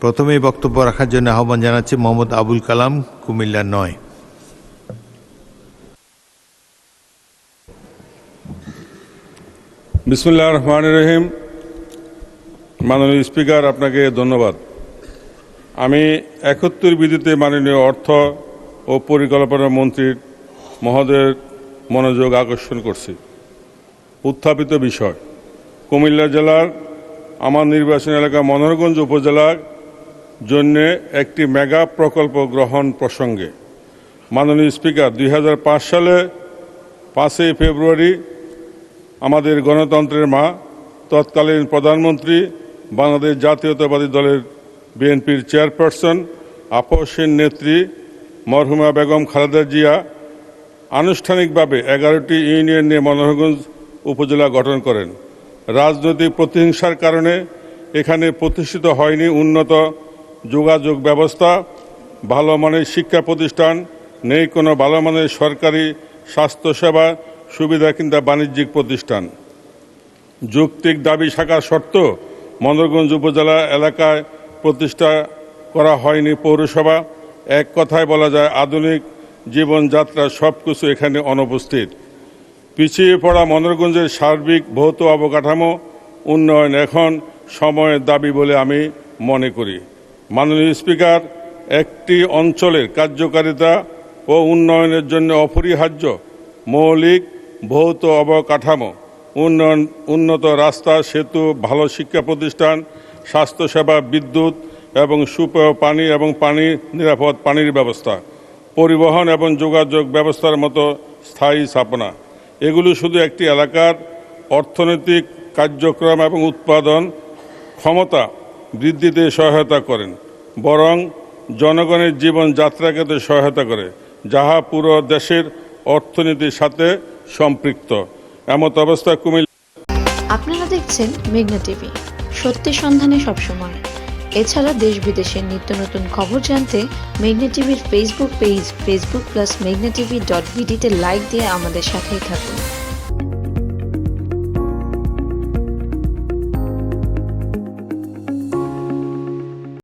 প্রথমেই বক্তব্য রাখার জন্য আহ্বান জানাচ্ছি মোহাম্মদ আবুল কালাম, কুমিল্লা ৯। বিসমিল্লাহির রহমানির রহিম। মাননীয় স্পিকার, আপনাকে ধন্যবাদ। আমি ৭১ বিধিতে মাননীয় অর্থ ও পরিকল্পনা মন্ত্রীর মহোদয়ের মনোযোগ আকর্ষণ করছি। উত্থাপিত বিষয়, কুমিল্লা জেলার আমার নির্বাচনী এলাকা মনোহরগঞ্জ উপজেলার জন্য একটি মেগা প্রকল্প গ্রহণ প্রসঙ্গে মাননীয় স্পিকার, ২০০৫ সালে ৫ই ফেব্রুয়ারি আমাদের গণতন্ত্রের মা, তৎকালীন প্রধানমন্ত্রী, বাংলাদেশ জাতীয়তাবাদী দলের বিএনপির চেয়ারপারসন, আপসহীন নেত্রী মরহুমা বেগম খালেদা জিয়া আনুষ্ঠানিকভাবে ১১টি ইউনিয়ন নিয়ে মনোহরগঞ্জ উপজেলা গঠন করেন। রাজনৈতিক প্রতিহিংসার কারণে এখানে প্রতিষ্ঠিত হয়নি উন্নত যোগাযোগ ব্যবস্থা, ভালো মানের শিক্ষা প্রতিষ্ঠান, নেই কোনো ভালো মানের সরকারি স্বাস্থ্যসেবা সুবিধা কিংবা বাণিজ্যিক প্রতিষ্ঠান। যৌক্তিক দাবি শাখার শর্ত মনোহরগঞ্জ উপজেলা এলাকায় প্রতিষ্ঠা করা হয়নি পৌরসভা। এক কথায় বলা যায়, আধুনিক জীবনযাত্রা সব কিছু এখানে অনুপস্থিত। পিছিয়ে পড়া মনোহরগঞ্জের সার্বিক ভৌত অবকাঠামো উন্নয়ন এখন সময়ের দাবি বলে আমি মনে করি। মাননীয় স্পিকার, একটি অঞ্চলের কার্যকারিতা ও উন্নয়নের জন্য অপরিহার্য মৌলিক ভৌত অবকাঠামো উন্নয়ন, উন্নত রাস্তা, সেতু, ভালো শিক্ষা প্রতিষ্ঠান, স্বাস্থ্যসেবা, বিদ্যুৎ এবং সুপেয় পানি এবং নিরাপদ পানির ব্যবস্থা, পরিবহন এবং যোগাযোগ ব্যবস্থার মতো স্থায়ী স্থাপনা, এগুলো শুধু একটি এলাকার অর্থনৈতিক কার্যক্রম এবং উৎপাদন ক্ষমতা বৃদ্ধিতে সহায়তা করেন, বরং জনগণের জীবনযাত্রাকে সহায়তা করে, যাহা পুরো দেশের অর্থনীতির সাথে সম্পৃক্ত। এমত অবস্থা কুমিল্লা। আপনারা দেখছেন মেঘনা টিভি, সত্যি সন্ধানে সবসময়। এছাড়া দেশ বিদেশের নিত্য নতুন খবর জানতে মেঘনা টিভির ফেসবুক পেজ facebook+meghna tv.bd তে লাইক দিয়ে আমাদের সাথেই থাকুন।